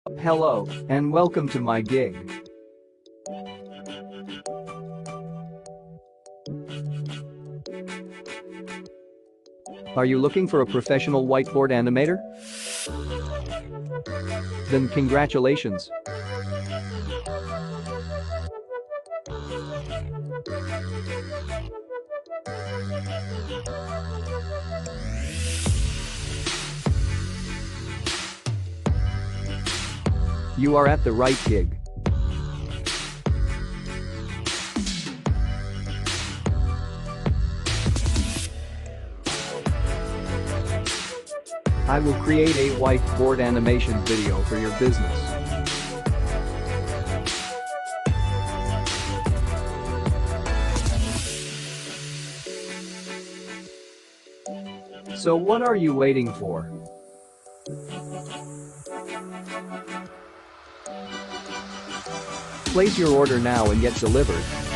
Hello, and welcome to my gig. Are you looking for a professional whiteboard animator? Then congratulations. You are at the right gig. I will create a whiteboard animation video for your business. So what are you waiting for? Place your order now and get delivered.